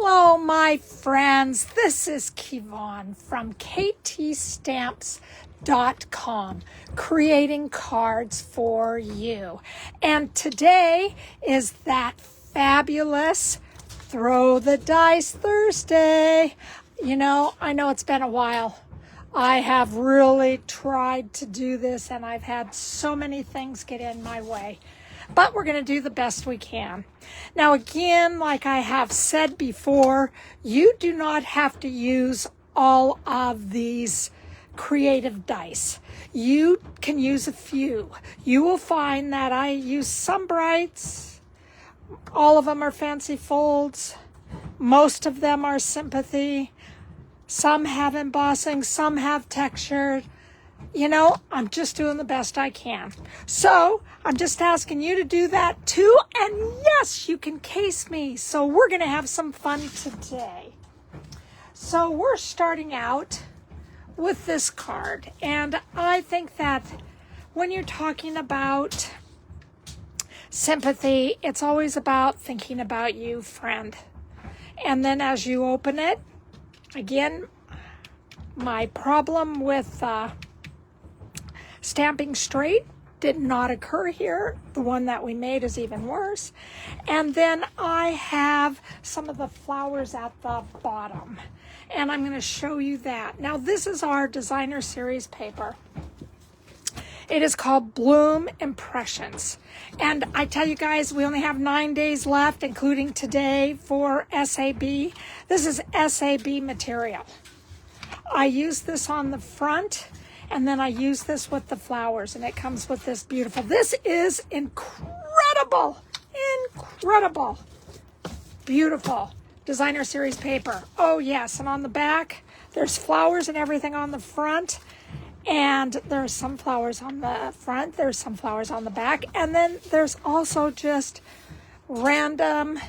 Hello, my friends. This is Kevon from ktstamps.com, creating cards for you. And today is that fabulous Throw the Dice Thursday. You know, I know it's been a while. I have really tried to do this, and I've had so many things get in my way. But we're going to do the best we can. Now, again, like I have said before, you do not have to use all of these creative dice. You can use a few. You will find that I use some brights. All of them are fancy folds. Most of them are Sympathy. Some have embossing. Some have textured. You know, I'm just doing the best I can. So I'm just asking you to do that too. And yes, you can case me. So we're going to have some fun today. So we're starting out with this card. And I think that when you're talking about sympathy, it's always about thinking about you, friend. And then as you open it, again, my problem with stamping straight did not occur here. The one that we made is even worse. And then I have some of the flowers at the bottom. And I'm going to show you that. Now, this is our designer series paper. It is called Bloom Impressions. And I tell you guys, we only have 9 days left, including today, for SAB. This is SAB material. I use this on the front. And then I use this with the flowers, and it comes with this beautiful. This is incredible, beautiful designer series paper. Oh yes, and on the back, there's flowers and everything on the front, and there's some flowers on the front, there's some flowers on the back, and then there's also just random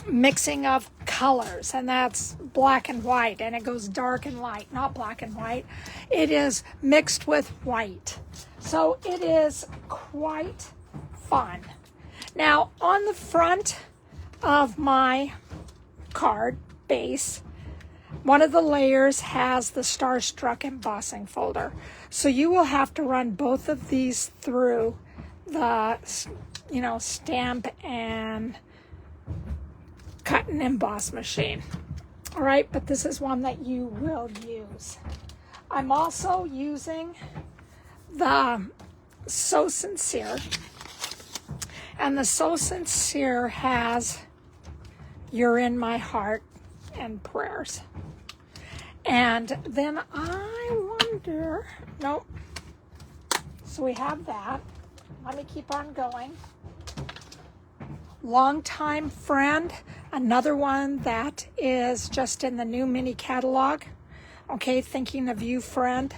mixing of colors, and that's black and white, and it goes dark and light, not black and white. It is mixed with white. So it is quite fun. Now, on the front of my card base, one of the layers has the Starstruck embossing folder. So you will have to run both of these through the, stamp and cut and emboss machine. All right, but this is one that you will use. I'm also using the So Sincere, and the So Sincere has You're in My Heart and Prayers. And then I wonder, nope. So we have that. Let me keep on going. Longtime Friend, another one that is just in the new mini catalog. Okay, Thinking of You, Friend.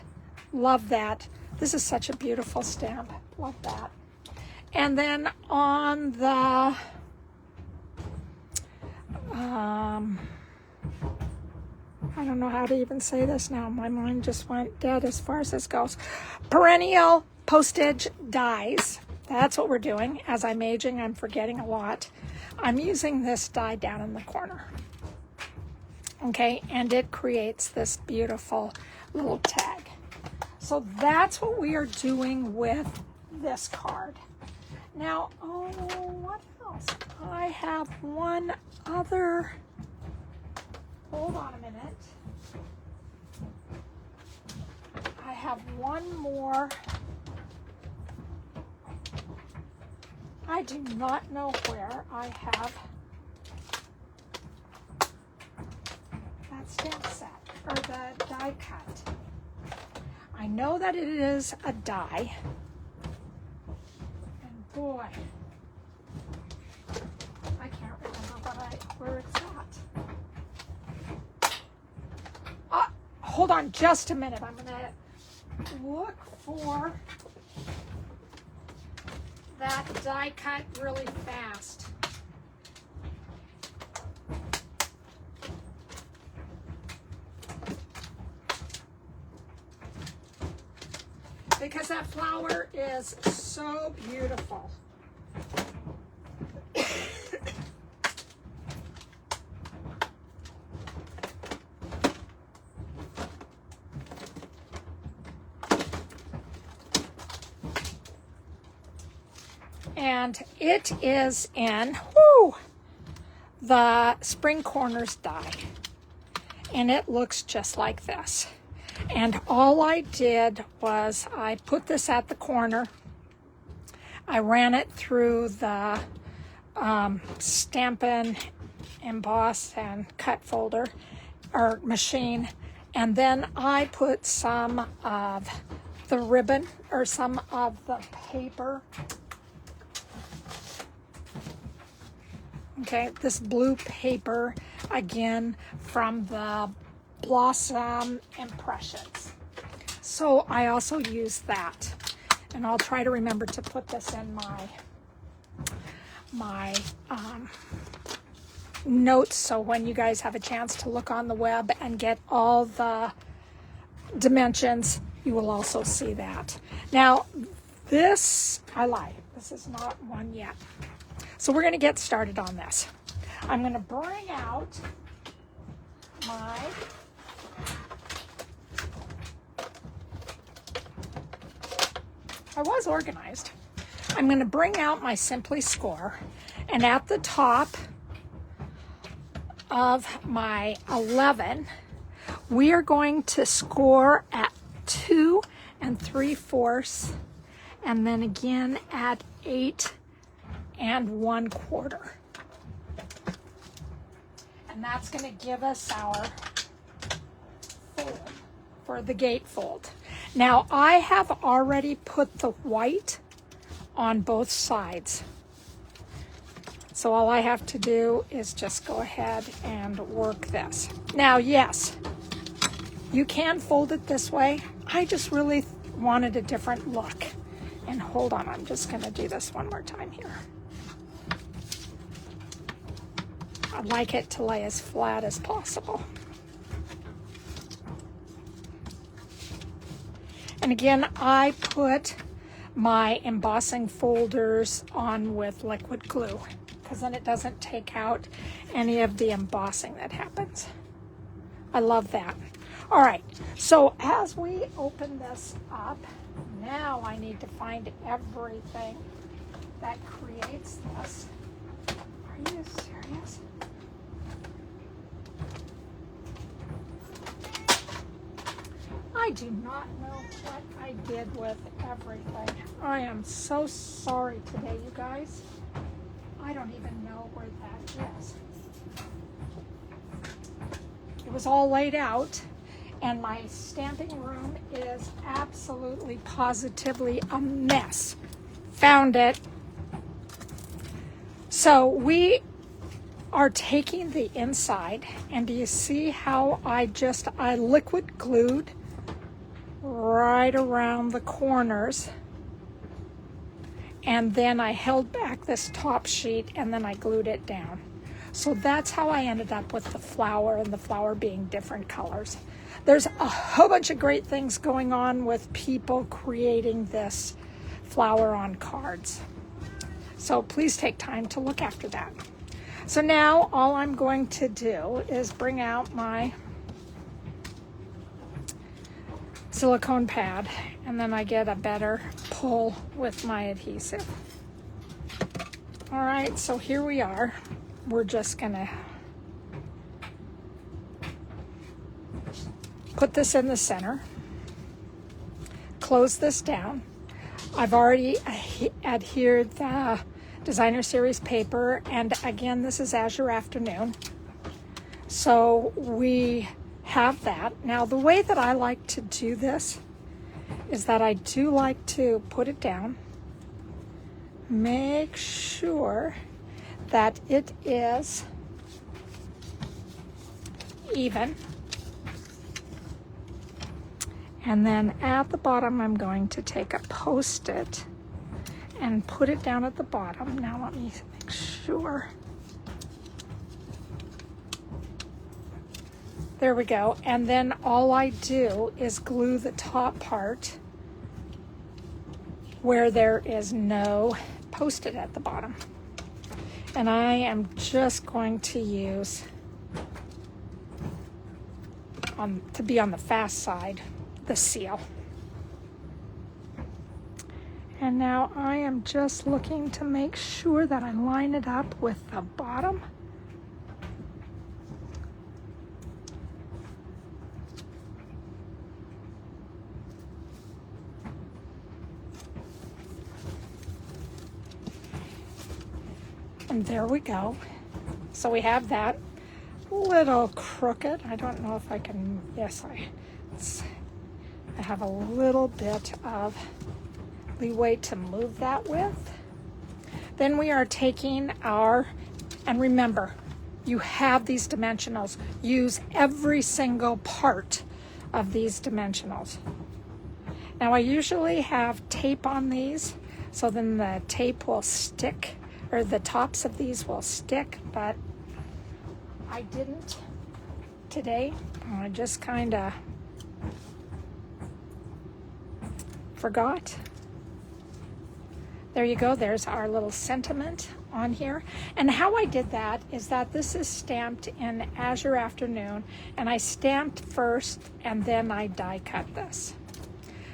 Love that. This is such a beautiful stamp. Love that. And then on the I don't know how to even say this now. My mind just went dead as far as this goes. Perennial Postage dies. That's what we're doing. As I'm aging, I'm forgetting a lot. I'm using this die down in the corner. Okay, and it creates this beautiful little tag. So that's what we are doing with this card. Now, what else? I have one other. Hold on a minute. I have one more. I do not know where I have that stamp set, or the die cut. I know that it is a die, and boy, I can't remember where it's at. Hold on just a minute. I'm going to look for that die cut really fast. Because that flower is so beautiful. And it is in the Spring Corners die. And it looks just like this. And all I did was I put this at the corner. I ran it through the Stampin', Emboss, and Cut folder or machine. And then I put some of the ribbon or some of the paper. Okay, this blue paper, again, from the Blossom Impressions. So I also use that. And I'll try to remember to put this in my notes, so when you guys have a chance to look on the web and get all the dimensions, you will also see that. Now, this, I lied, this is not one yet. So we're going to get started on this. I'm going to bring out my I was organized. I'm going to bring out my Simply Score, and at the top of my 11, we are going to score at 2 3/4, and then again at 8 1/4. And that's going to give us our fold for the gatefold. Now, I have already put the white on both sides. So all I have to do is just go ahead and work this. Now, yes, you can fold it this way. I just really wanted a different look. And hold on, I'm just going to do this one more time here. I'd like it to lay as flat as possible. And again, I put my embossing folders on with liquid glue, because then it doesn't take out any of the embossing that happens. I love that. All right, so as we open this up, now I need to find everything that creates this. Are you serious? I do not know what I did with everything. I am so sorry today, you guys. I don't even know where that is. It was all laid out, and my stamping room is absolutely positively a mess. Found it. So we are taking the inside, and do you see how I liquid glued right around the corners, and then I held back this top sheet, and then I glued it down. So that's how I ended up with the flower, and the flower being different colors. There's a whole bunch of great things going on with people creating this flower on cards. So please take time to look after that. So now all I'm going to do is bring out my silicone pad, and then I get a better pull with my adhesive. All right, so here we are. We're just gonna put this in the center, close this down. I've already adhered the designer series paper, and again, this is Azure Afternoon. So we have that. Now, the way that I like to do this is that I do like to put it down, make sure that it is even, and then at the bottom I'm going to take a Post-it and put it down at the bottom. Now let me make sure. There we go. And then all I do is glue the top part where there is no Post-it at the bottom. And I am just going to use, to be on the fast side, the seal. And now I am just looking to make sure that I line it up with the bottom. And there we go. So we have that little crooked. I don't know if I can, yes, I have a little bit of leeway to move that with. Then we are taking our, and remember, you have these dimensionals. Use every single part of these dimensionals. Now I usually have tape on these, so then the tape will stick, or the tops of these will stick, but I didn't today. I just kind of forgot. There you go. There's our little sentiment on here. And how I did that is that this is stamped in Azure Afternoon, and I stamped first and then I die cut this.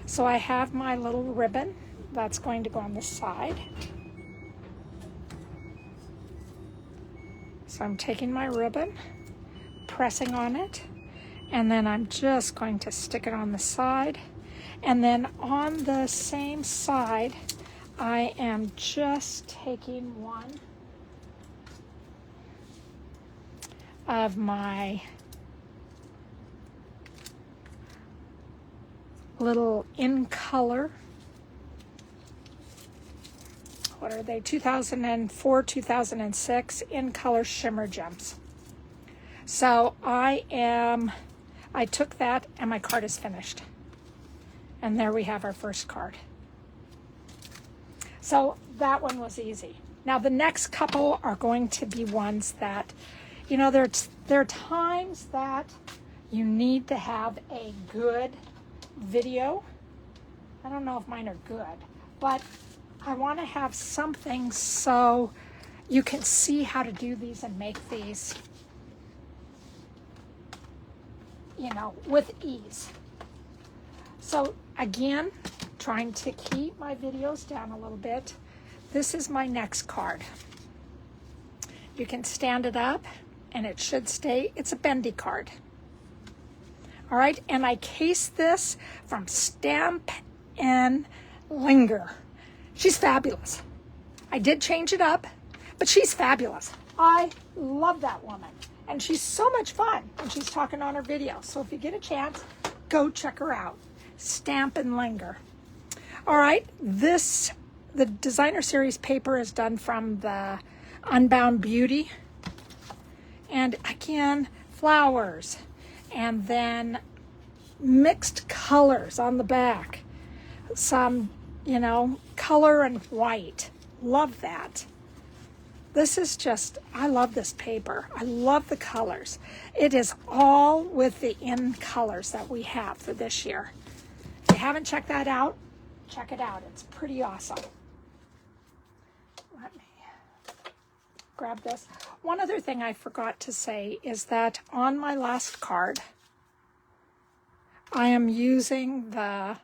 So I have my little ribbon that's going to go on the side. So I'm taking my ribbon, pressing on it, and then I'm just going to stick it on the side. And then on the same side, I am just taking one of my little in color, what are they, 2004, 2006 in color shimmer gems. So I took that and my card is finished. And there we have our first card. So that one was easy. Now the next couple are going to be ones that, you know, there are times that you need to have a good video. I don't know if mine are good, but I want to have something so you can see how to do these and make these, you know, with ease. So again, trying to keep my videos down a little bit. This is my next card. You can stand it up and it should stay. It's a bendy card. All right, and I cased this from Stampin' Linger. She's fabulous. I did change it up, but she's fabulous. I love that woman. And she's so much fun when she's talking on her video. So if you get a chance, go check her out. Stampin' Linger. All right, the designer series paper is done from the Unbound Beauty. And again, flowers. And then mixed colors on the back. Some, you know, color and white. Love that. This is just, I love this paper. I love the colors. It is all with the in colors that we have for this year. If you haven't checked that out, check it out. It's pretty awesome. Let me grab this. One other thing I forgot to say is that on my last card, I am using the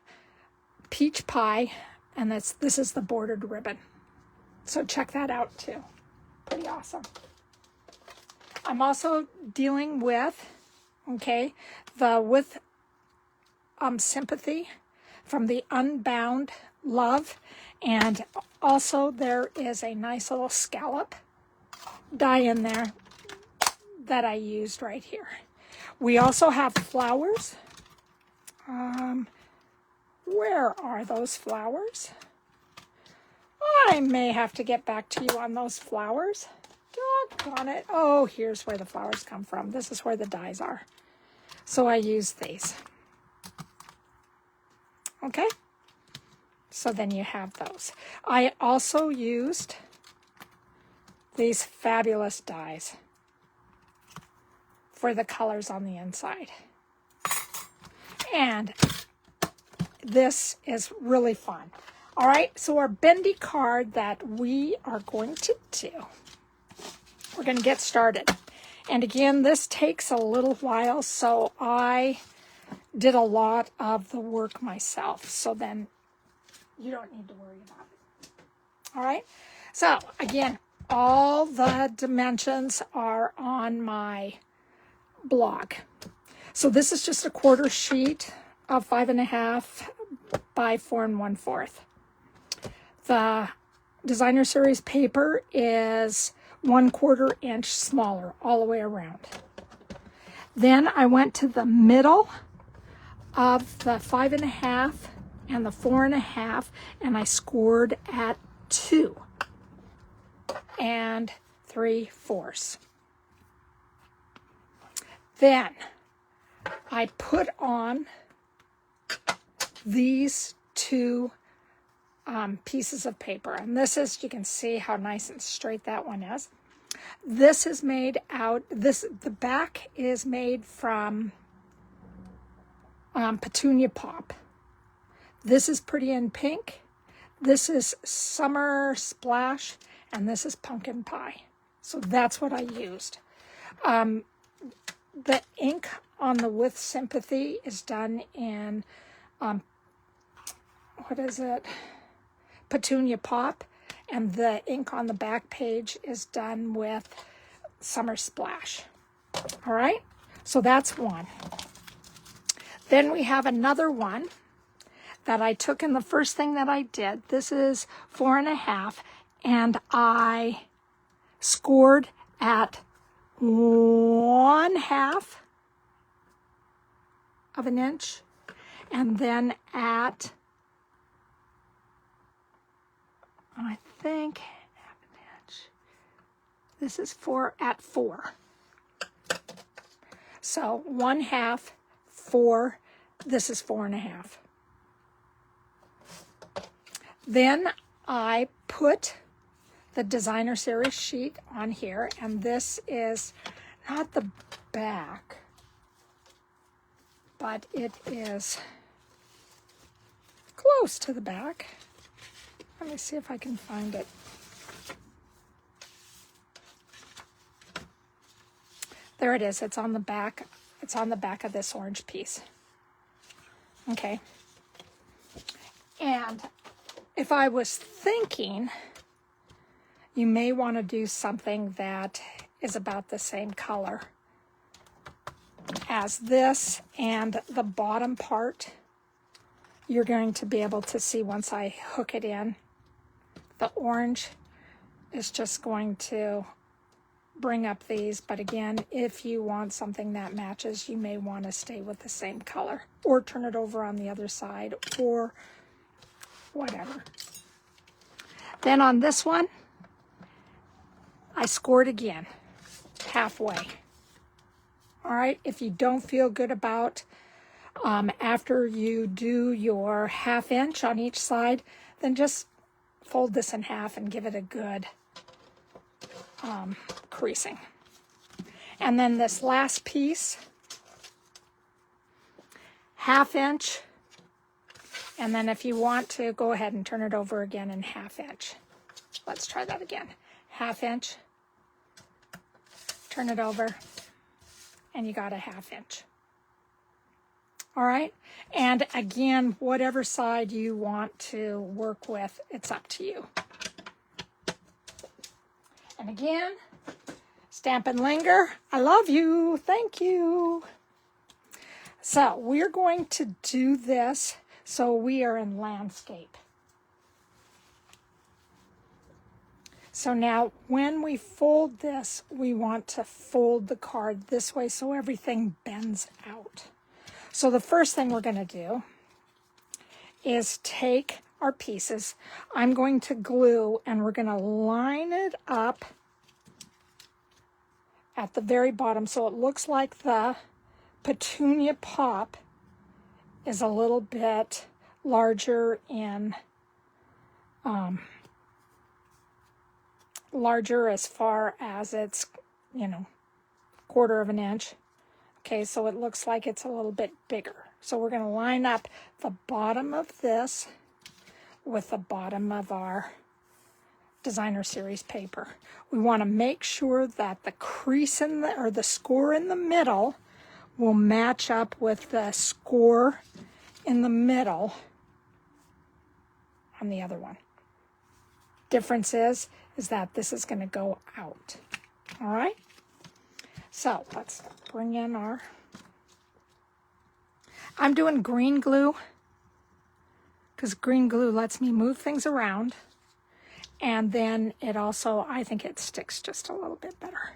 peach pie, and this is the bordered ribbon. So check that out too. Pretty awesome. I'm also dealing with, okay, with Sympathy from the Unbound Love, and also there is a nice little scallop die in there that I used right here. We also have flowers. Where are those flowers? I may have to get back to you on those flowers. Doggone it. Oh, here's where the flowers come from. This is where the dies are. So I use these. Okay? So then you have those. I also used these fabulous dies for the colors on the inside. And this is really fun. All right, so our bendy card that we are going to do, we're going to get started. And again, this takes a little while, so I did a lot of the work myself. So then you don't need to worry about it. All right. So again, all the dimensions are on my blog. So this is just a quarter sheet of 5.5 by 4 1/4. The designer series paper is 1/4 inch smaller all the way around. Then I went to the middle of the 5.5 and the 4.5, and I scored at 2 3/4. Then I put on these two pieces of paper, and this is, you can see how nice and straight that one is. This is made out, the back is made from Petunia Pop. This is Pretty in Pink. This is Summer Splash, and this is Pumpkin Pie. So that's what I used. The ink on the With Sympathy is done in, what is it? Petunia Pop, and the ink on the back page is done with Summer Splash. All right, so that's one. Then we have another one that I took in the first thing that I did. This is 4.5, and I scored at 1/2 of an inch, and then at, I think, 1/2 inch. This is 4 at 4. So 1/2, 4. This is 4.5. Then I put the designer series sheet on here, and this is not the back, but it is close to the back. Let me see if I can find it. There it is. It's on the back. It's on the back of this orange piece. Okay. And if I was thinking, you may want to do something that is about the same color as this, and the bottom part you're going to be able to see once I hook it in. The orange is just going to bring up these, but again, if you want something that matches, you may want to stay with the same color or turn it over on the other side or whatever. Then on this one, I scored again, halfway. All right, if you don't feel good about, after you do your 1/2 inch on each side, then just fold this in half and give it a good creasing. And then this last piece, 1/2 inch, and then if you want to, go ahead and turn it over again in 1/2 inch. Let's try that again. 1/2 inch, turn it over, and you got a 1/2 inch. All right, and again, whatever side you want to work with, it's up to you. And again, Stampin' Linger, I love you, thank you. So we're going to do this, so we are in landscape. So now when we fold this, we want to fold the card this way so everything bends out. So the first thing we're going to do is take our pieces. I'm going to glue, and we're going to line it up at the very bottom so it looks like the Petunia Pop is a little bit larger in, larger as far as it's, 1/4 of an inch. Okay, so it looks like it's a little bit bigger. So we're going to line up the bottom of this with the bottom of our designer series paper. We want to make sure that the crease in the, or the score in the middle will match up with the score in the middle on the other one. Difference is that this is going to go out. All right? So let's bring in our... I'm doing green glue because green glue lets me move things around. And then it also, I think it sticks just a little bit better.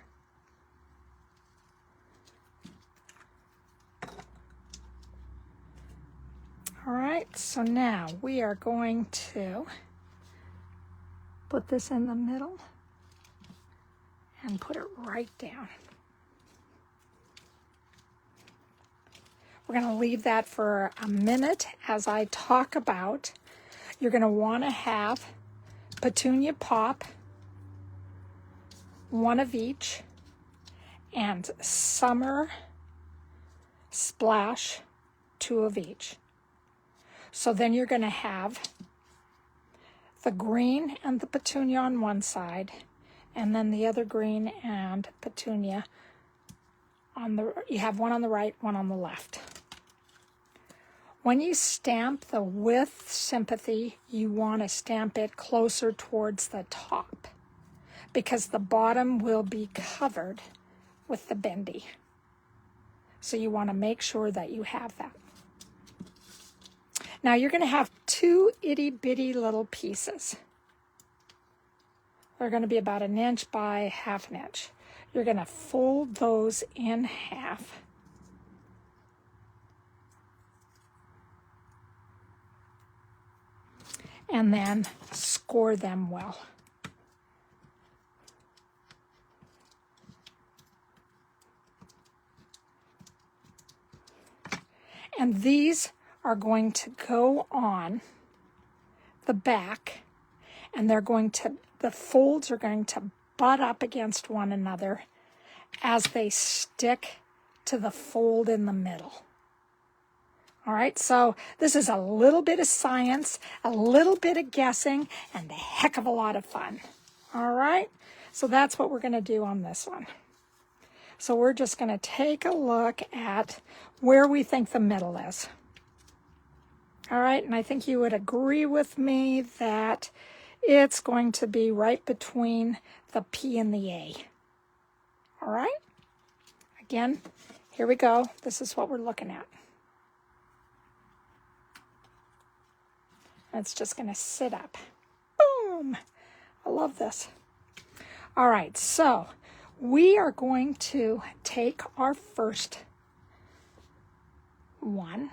All right, so now we are going to put this in the middle and put it right down. We're going to leave that for a minute as I talk about. You're going to want to have Petunia Pop, one of each, and Summer Splash, two of each. So then you're going to have the green and the Petunia on one side, and then the other green and Petunia on the, you have one on the right, one on the left. When you stamp the with Sympathy, you want to stamp it closer towards the top because the bottom will be covered with the Bendy. So you want to make sure that you have that. Now you're going to have two itty bitty little pieces. They're going to be about 1 inch by 1/2 inch. You're going to fold those in half. And then score them well. And these are going to go on the back, and they're going to, the folds are going to butt up against one another as they stick to the fold in the middle. All right, so this is a little bit of science, a little bit of guessing, and a heck of a lot of fun. All right, so that's what we're going to do on this one. So we're just going to take a look at where we think the middle is. All right, and I think you would agree with me that it's going to be right between the P and the A. All right, again, here we go. This is what we're looking at. It's just going to sit up. Boom! I love this. All right, so we are going to take our first one,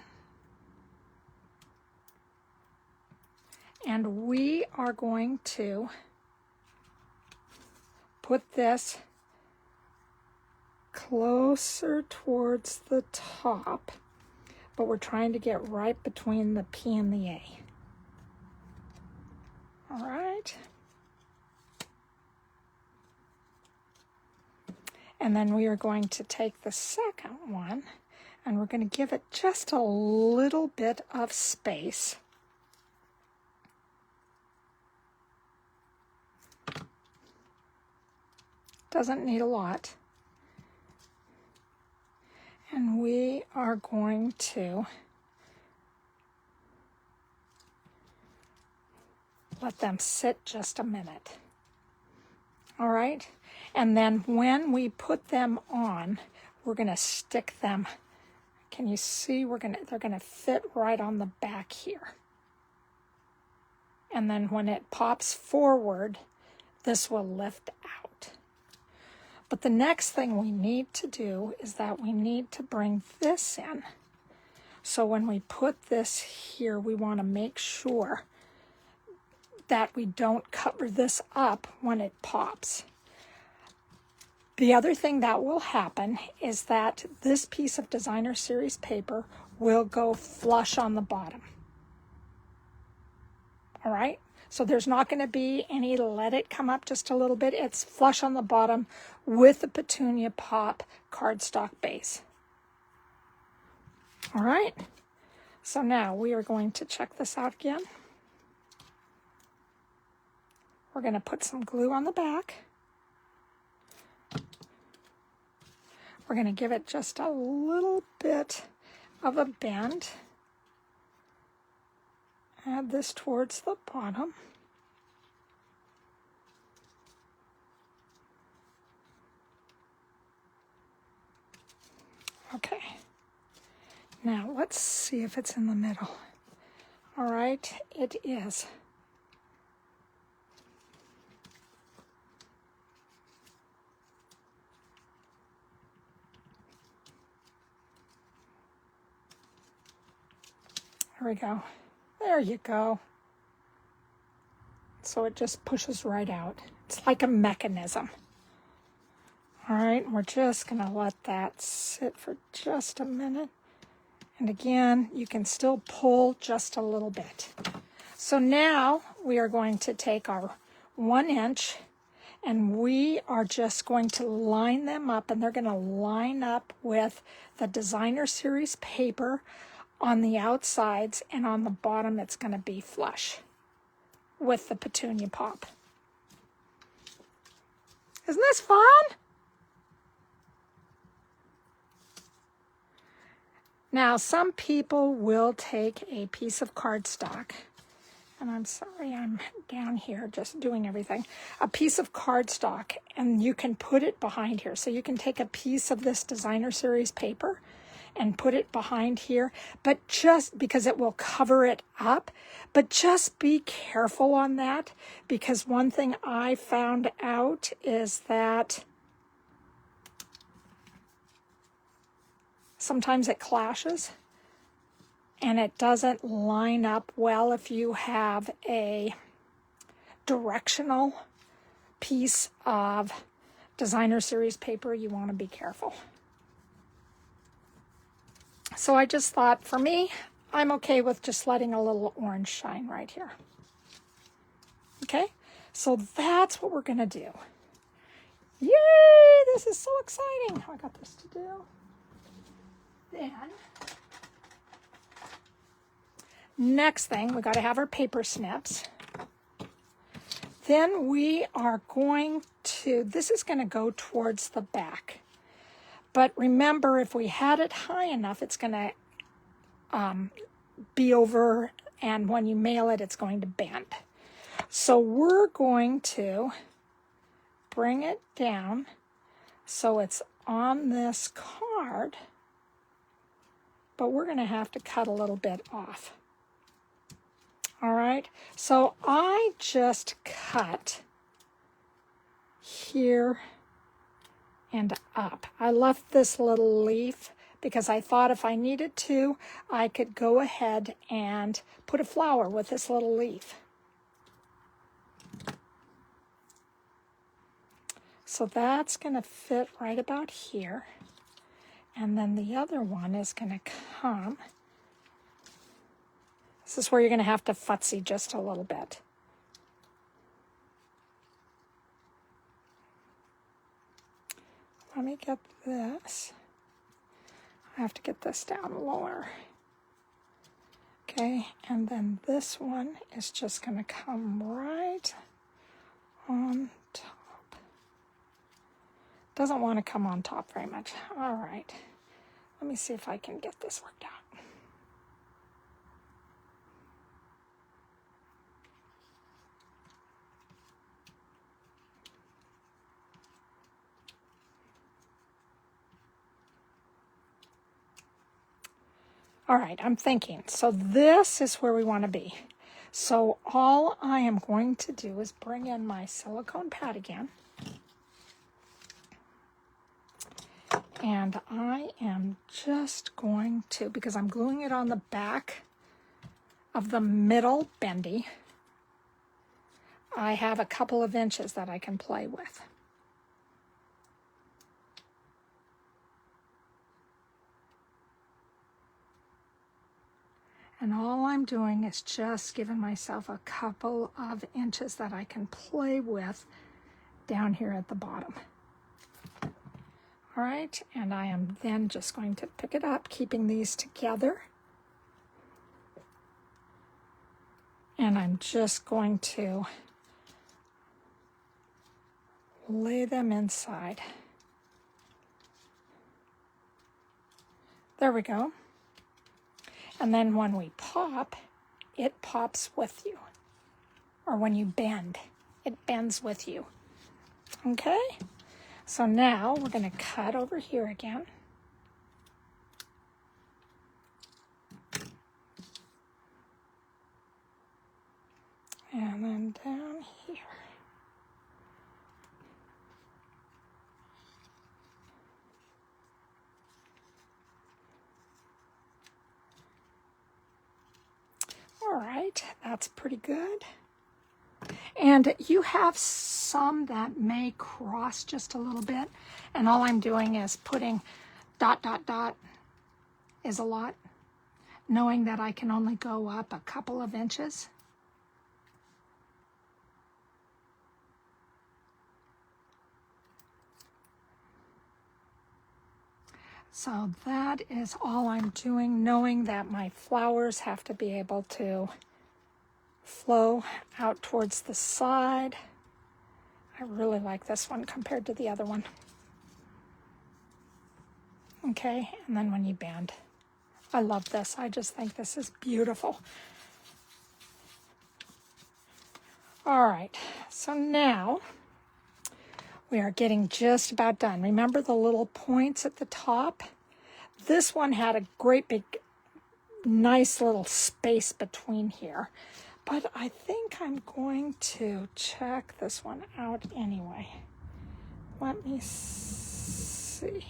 and we are going to put this closer towards the top, but we're trying to get right between the P and the A. All right. And then we are going to take the second one and we're going to give it just a little bit of space. Doesn't need a lot. And we are going to let them sit just a minute. All right, and then when we put them on, we're going to stick them. Can you see? They're going to fit right on the back here. And then when it pops forward, this will lift out. But the next thing we need to do is that we need to bring this in. So when we put this here, we want to make sure that we don't cover this up when it pops. The other thing that will happen is that this piece of designer series paper will go flush on the bottom. All right, so there's not going to be any let it come up just a little bit. It's flush on the bottom with the Petunia Pop cardstock base. All right, so now we are going to check this out again. We're going to put some glue on the back. We're going to give it just a little bit of a bend. Add this towards the bottom. Okay. Now let's see if it's in the middle. All right, it is. There we go. There you go. So it just pushes right out. It's like a mechanism. All right, we're just going to let that sit for just a minute. And again, you can still pull just a little bit. So now we are going to take our 1 inch and we are just going to line them up, and they're going to line up with the Designer Series paper on the outsides, and on the bottom it's going to be flush with the Petunia pop. Isn't this fun? Now, some people will take a piece of cardstock, and I'm sorry I'm down here just doing everything, a piece of cardstock, and you can put it behind here. So you can take a piece of this Designer Series paper and put it behind here, but just because it will cover it up, but just be careful on that, because one thing I found out is that sometimes it clashes and it doesn't line up well. If you have a directional piece of Designer Series paper, you want to be careful. So I just thought, for me, I'm okay with just letting a little orange shine right here. Okay, so that's what we're going to do. Yay, this is so exciting. I got this to do. Then, next thing, we got to have our paper snips. Then we are going to, this is going to go towards the back. But remember, if we had it high enough, it's going to be over, and when you mail it, it's going to bend. So we're going to bring it down so it's on this card, but we're going to have to cut a little bit off. All right, so I just cut here and up. I left this little leaf because I thought if I needed to, I could go ahead and put a flower with this little leaf. So that's going to fit right about here. And then the other one is going to come. This is where you're going to have to futzy just a little bit. Let me get this. I have to get this down lower. Okay, and then this one is just going to come right on top. Doesn't want to come on top very much. All right, let me see if I can get this worked out. All right, I'm thinking, so this is where we want to be. So all I am going to do is bring in my silicone pad again. And I am just going to, because I'm gluing it on the back of the middle bendy, I have a couple of inches that I can play with. And all I'm doing is just giving myself a couple of inches that I can play with down here at the bottom. All right, and I am then just going to pick it up, keeping these together. And I'm just going to lay them inside. There we go. And then when we pop, it pops with you. Or when you bend, it bends with you. Okay? So now we're going to cut over here again. And then down here. All right, that's pretty good. And you have some that may cross just a little bit. And all I'm doing is putting ... is a lot, knowing that I can only go up a couple of inches. So that is all I'm doing, knowing that my flowers have to be able to flow out towards the side. I really like this one compared to the other one. Okay, and then when you bend, I love this. I just think this is beautiful. All right, so now we are getting just about done. Remember the little points at the top? This one had a great big, nice little space between here. But I think I'm going to check this one out anyway. Let me see.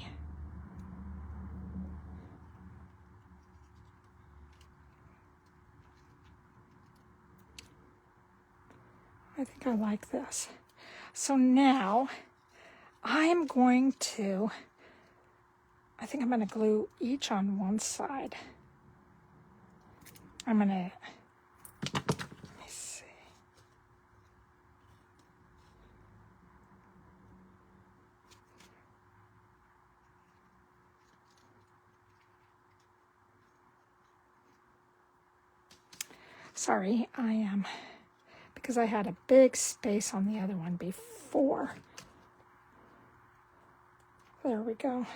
I think I like this. So now I'm going to, I think I'm going to glue each on one side. I'm going to, let me see. Sorry, I am, because I had a big space on the other one before. There we go.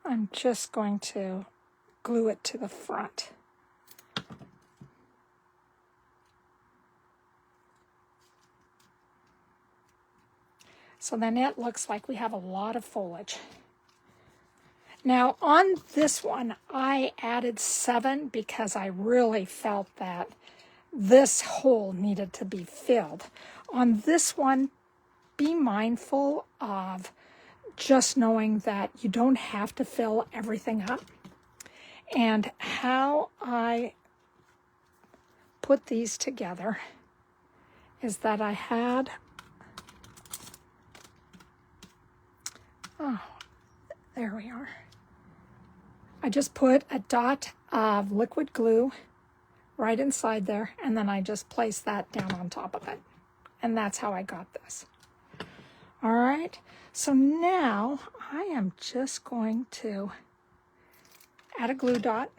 I'm just going to glue it to the front. So then it looks like we have a lot of foliage. Now on this one, I added 7 because I really felt that this hole needed to be filled. On this one, be mindful of just knowing that you don't have to fill everything up. And how I put these together is that I had, oh, there we are. I just put a dot of liquid glue right inside there, and then I just placed that down on top of it. And that's how I got this. All right, so now I am just going to add a glue dot.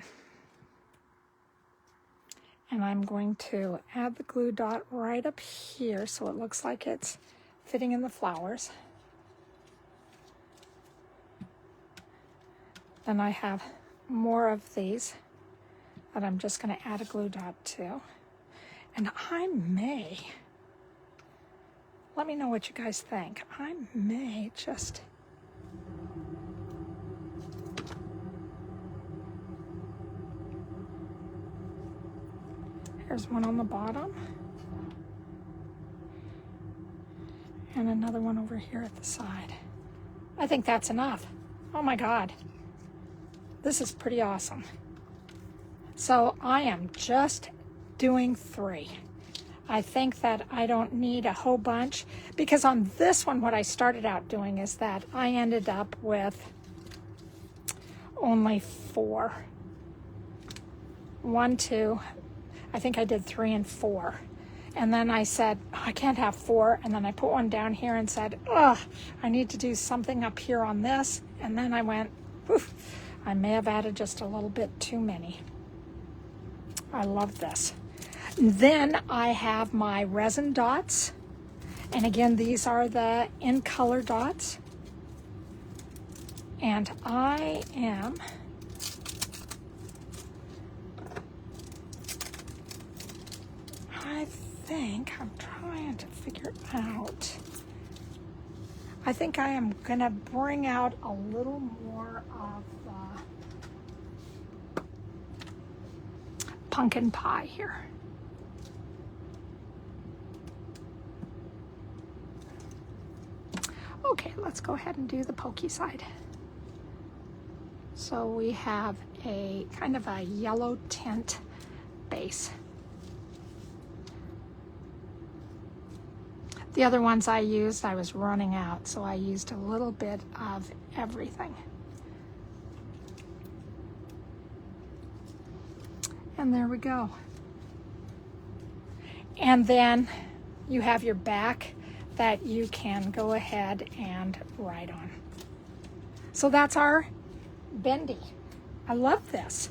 And I'm going to add the glue dot right up here so it looks like it's fitting in the flowers. Then I have more of these that I'm just going to add a glue dot to. And I may, let me know what you guys think. I may just here's one on the bottom. And another one over here at the side. I think that's enough. Oh my God. This is pretty awesome. So I am just doing 3. I think that I don't need a whole bunch because on this one, what I started out doing is that I ended up with only 4. 1, 2, I think I did 3 and 4. And then I said, oh, I can't have 4. And then I put one down here and said, oh, I need to do something up here on this. And then I went, oof, I may have added just a little bit too many. I love this. Then I have my resin dots. And again, these are the in color dots. And I am think, I'm trying to figure out, I think I am going to bring out a little more of the pumpkin pie here. Okay, let's go ahead and do the pokey side. So we have a kind of a yellow tint base. The other ones I used, I was running out, so I used a little bit of everything. And there we go. And then you have your back that you can go ahead and write on. So that's our Bendy. I love this.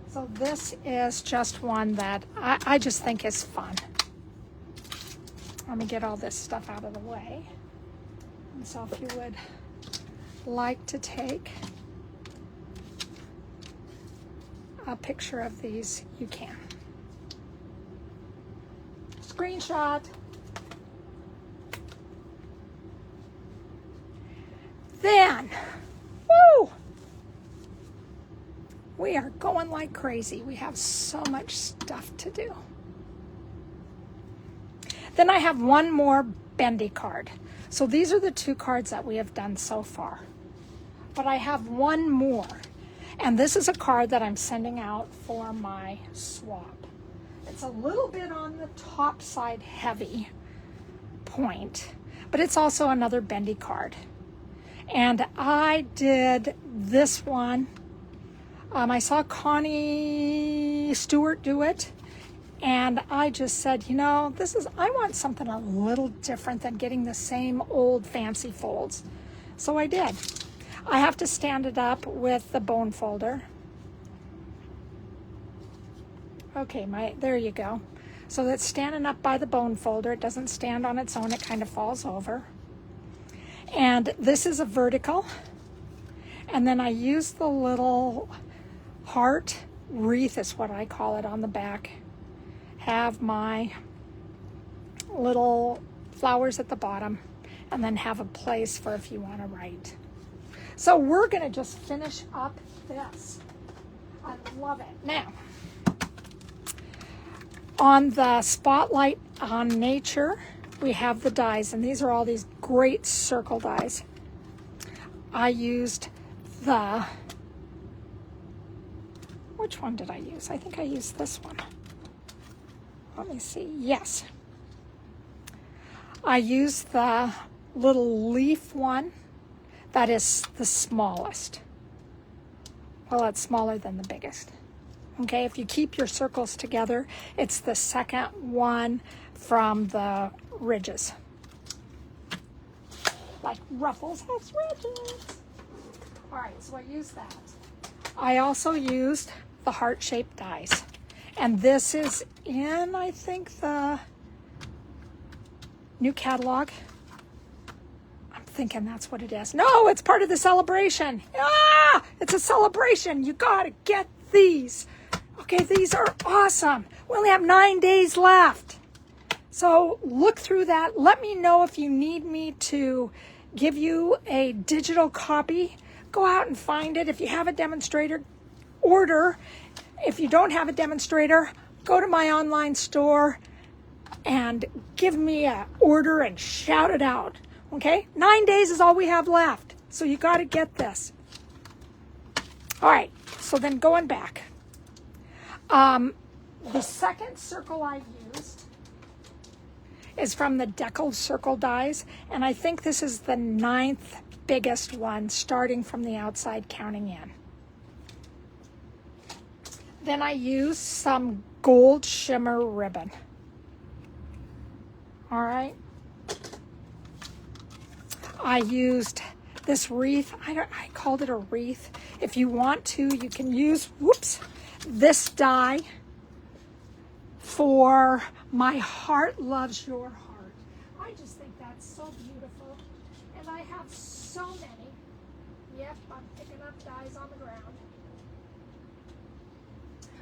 So this is just one that I just think is fun. Let me get all this stuff out of the way. And so if you would like to take a picture of these, you can. Screenshot. Then, woo! We are going like crazy. We have so much stuff to do. Then I have one more Bendy card. So these are the 2 cards that we have done so far. But I have one more. And this is a card that I'm sending out for my swap. It's a little bit on the top side heavy point, but it's also another Bendy card. And I did this one. I saw Connie Stewart do it. And I just said, you know, I want something a little different than getting the same old fancy folds. So I did. I have to stand it up with the bone folder. Okay, there you go. So that's standing up by the bone folder. It doesn't stand on its own. It kind of falls over. And this is a vertical. And then I use the little heart wreath, is what I call it, on the back. Have my little flowers at the bottom, and then have a place for if you want to write. So we're going to just finish up this. I love it. Now, on the Spotlight on Nature, we have the dies, and these are all these great circle dies. I used which one did I use? I think I used this one. Let me see. Yes. I used the little leaf one that is the smallest. Well, it's smaller than the biggest. Okay, if you keep your circles together, it's the second one from the ridges. Like Ruffles has ridges. All right, so I used that. I also used the heart-shaped dies. And this is in, I think, the new catalog. I'm thinking that's what it is. No, it's part of the celebration. Ah, it's a celebration. You gotta get these. Okay, these are awesome. We only have 9 days left. So look through that. Let me know if you need me to give you a digital copy. Go out and find it. If you have a demonstrator, order. If you don't have a demonstrator, go to my online store and give me an order and shout it out. Okay? 9 days is all we have left. So you got to get this. All right. So then going back. The second circle I used is from the Deco Circle dies. And I think this is the 9th biggest one, starting from the outside, counting in. Then I used some gold shimmer ribbon. All right. I used this wreath. I called it a wreath. If you want to, you can use, this die for My Heart Loves Your Heart. I just think that's so beautiful. And I have so many. Yep, I'm picking up dies on the ground.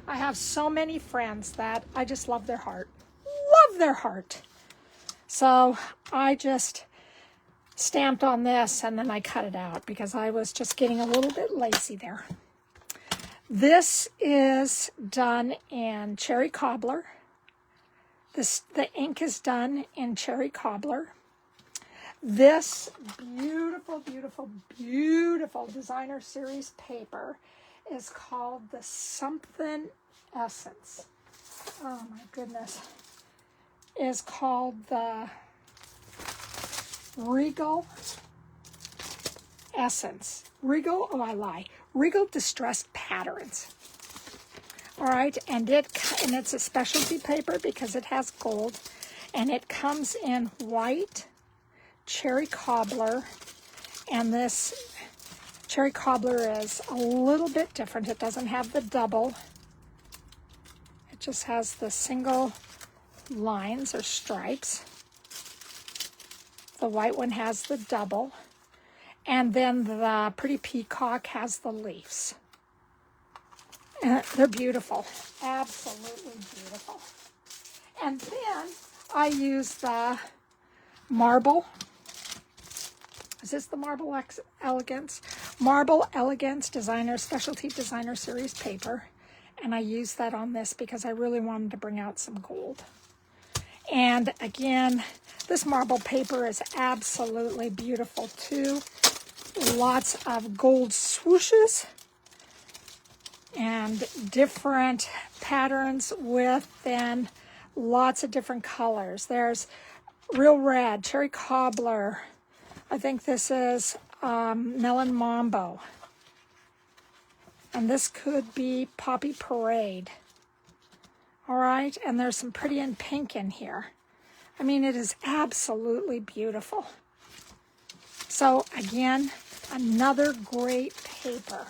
I have so many friends that I just love their heart. Love their heart. So I just stamped on this and then I cut it out because I was just getting a little bit lazy there. This is done in cherry cobbler. The ink is done in cherry cobbler. This beautiful, beautiful, beautiful designer series paper is called the something essence. Oh my goodness. Is called the Regal Essence. Regal, oh I lie. Regal Distressed Patterns. All right, and it's a specialty paper because it has gold, and it comes in white, cherry cobbler, and this cherry cobbler is a little bit different. It doesn't have the double. It just has the single lines or stripes. The white one has the double, and then the Pretty Peacock has the leaves. And they're beautiful, absolutely beautiful. And then I use the Marble. Is this the Marble Elegance? Marble Elegance Specialty Designer Series paper. And I use that on this because I really wanted to bring out some gold. And again, this marble paper is absolutely beautiful too. Lots of gold swooshes and different patterns with then lots of different colors. There's real red, cherry cobbler. I think this is melon mambo. And this could be poppy parade. All right, and there's some pretty in pink in here. I mean, it is absolutely beautiful. So again, another great paper.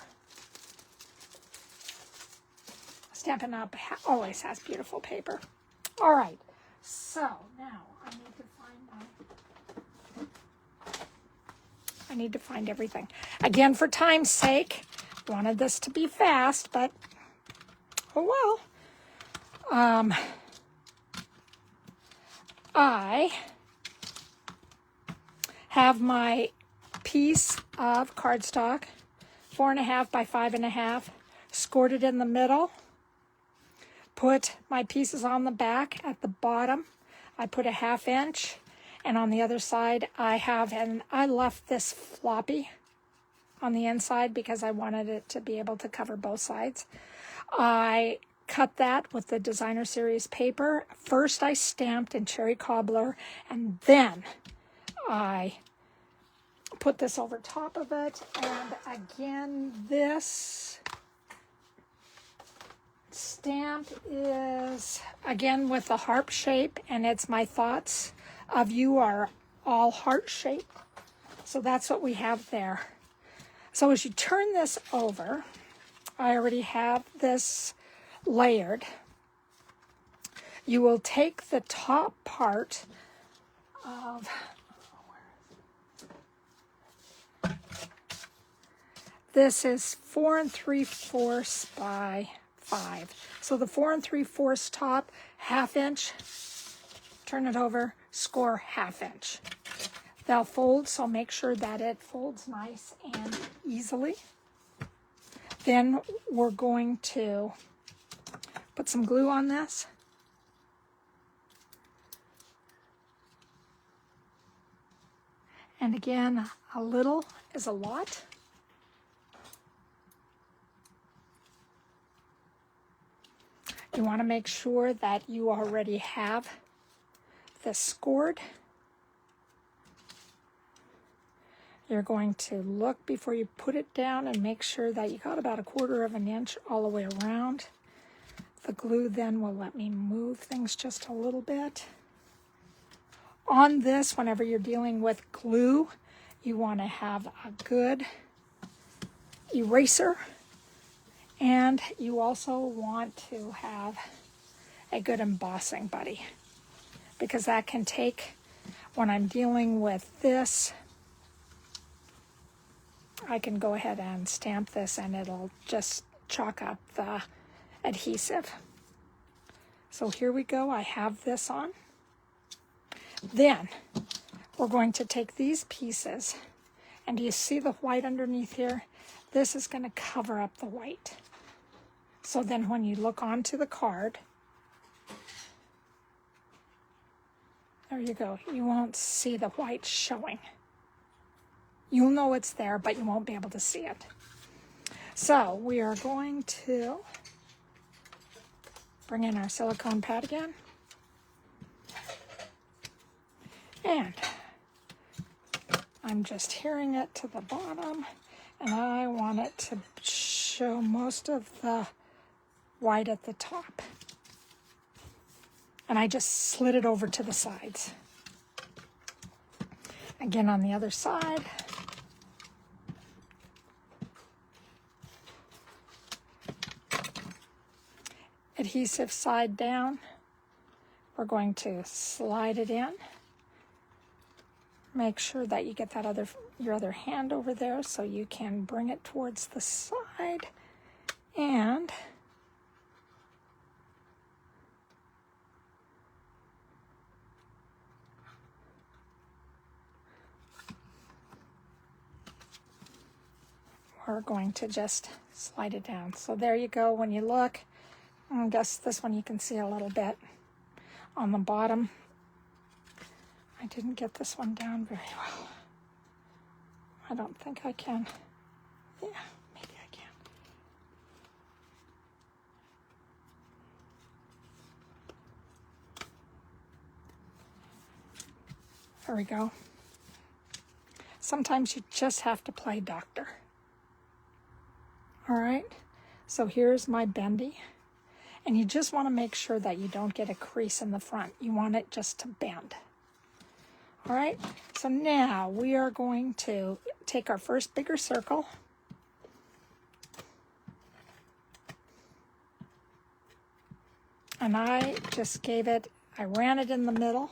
Stampin' Up always has beautiful paper. All right, so now I need to find everything. Again, for time's sake, wanted this to be fast, but oh well. I have my piece of cardstock, 4.5 by 5.5, scored it in the middle. Put my pieces on the back. At the bottom, I put a 1/2 inch, and on the other side, I left this floppy on the inside because I wanted it to be able to cover both sides. I cut that with the designer series paper. First, I stamped in cherry cobbler, and then I put this over top of it. And again, this stamp is again with the harp shape, and it's my thoughts of you are all heart shaped. So that's what we have there. So as you turn this over, I already have this layered. You will take the top part of this is 4 3/4 by 5. So the 4 3/4 top, 1/2 inch, turn it over, score 1/2 inch. They'll fold, so make sure that it folds nice and easily. Then we're going to put some glue on this. And again, a little is a lot. You want to make sure that you already have this scored. You're going to look before you put it down and make sure that you got about 1/4 inch all the way around. The glue then will let me move things just a little bit. On this, whenever you're dealing with glue, you want to have a good eraser, and you also want to have a good embossing buddy, because that can take, when I'm dealing with this, I can go ahead and stamp this and it'll just chalk up the adhesive. So here we go. I have this on. Then we're going to take these pieces, and do you see the white underneath here? This is going to cover up the white. So then when you look onto the card, there you go. You won't see the white showing. You'll know it's there, but you won't be able to see it. So we are going to bring in our silicone pad again. And I'm just hearing it to the bottom, and I want it to show most of the white at the top. And I just slid it over to the sides. Again on the other side. Adhesive side down. We're going to slide it in. Make sure that you get that your other hand over there so you can bring it towards the side. And we're going to just slide it down. So there you go. When you look, I guess this one you can see a little bit on the bottom. I didn't get this one down very well. I don't think I can. Yeah, maybe I can. There we go. Sometimes you just have to play doctor. All right, so here's my bendy. And you just want to make sure that you don't get a crease in the front. You want it just to bend. All right, so now we are going to take our first bigger circle. And I just I ran it in the middle,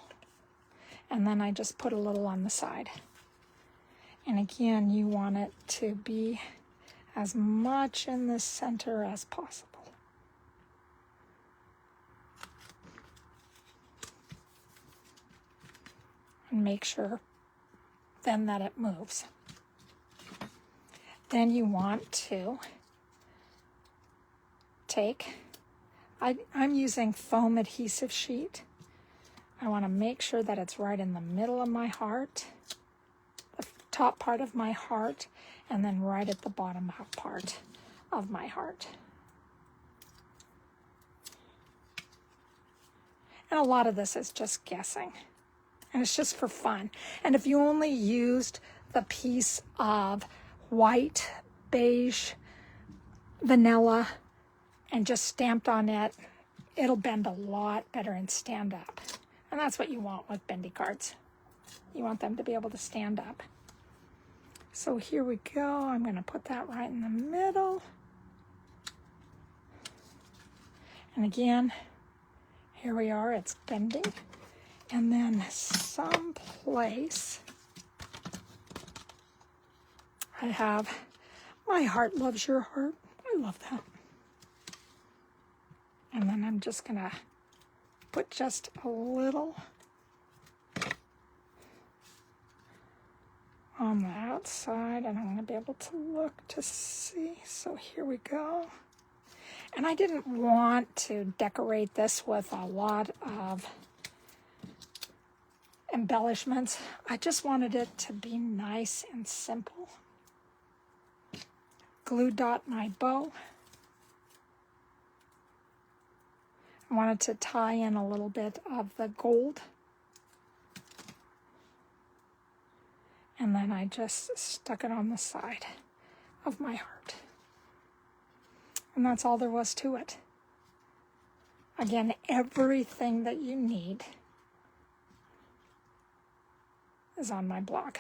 and then I just put a little on the side. And again, you want it to be as much in the center as possible. And make sure then that it moves. Then you want to take, I'm using foam adhesive sheet. I want to make sure that it's right in the middle of my heart, the top part of my heart, and then right at the bottom part of my heart. And a lot of this is just guessing. And it's just for fun. And if you only used the piece of white, beige, vanilla, and just stamped on it, it'll bend a lot better and stand up. And that's what you want with bendy cards. You want them to be able to stand up. So here we go. I'm going to put that right in the middle. And again, here we are. It's bending. And then someplace I have my heart loves your heart. I love that. And then I'm just going to put just a little on the outside, and I'm going to be able to look to see. So here we go. And I didn't want to decorate this with a lot of embellishments. I just wanted it to be nice and simple. Glue dot my bow. I wanted to tie in a little bit of the gold. And then I just stuck it on the side of my heart. And that's all there was to it. Again, everything that you need is on my blog,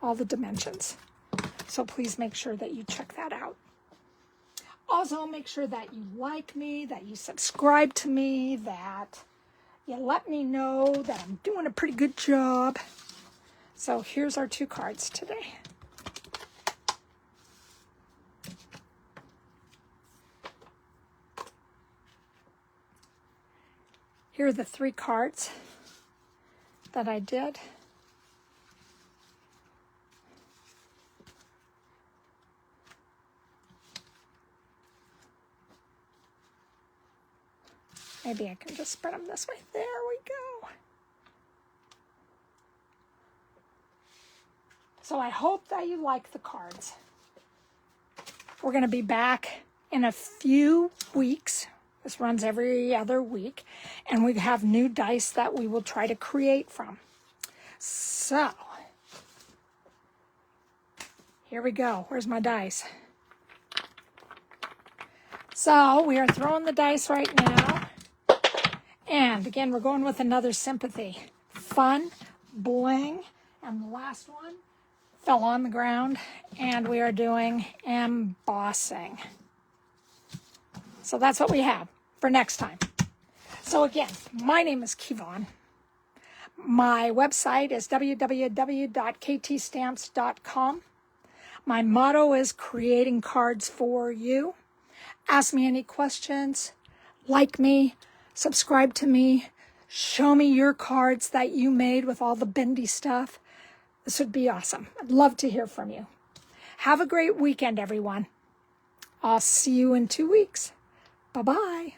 all the dimensions. So please make sure that you check that out. Also, make sure that you like me, that you subscribe to me, that you let me know that I'm doing a pretty good job. So here's our 2 cards today. Here are the 3 cards that I did. Maybe I can just spread them this way. There we go. So I hope that you like the cards. We're going to be back in a few weeks. This runs every other week. And we have new dice that we will try to create from. So, here we go. Where's my dice? So, we are throwing the dice right now. And again, we're going with another Sympathy. Fun, bling, and the last one fell on the ground, and we are doing embossing. So that's what we have for next time. So again, my name is Kevon. My website is www.ktstamps.com. My motto is creating cards for you. Ask me any questions, like me, subscribe to me, show me your cards that you made with all the bendy stuff. This would be awesome. I'd love to hear from you. Have a great weekend, everyone. I'll see you in 2 weeks. Bye-bye.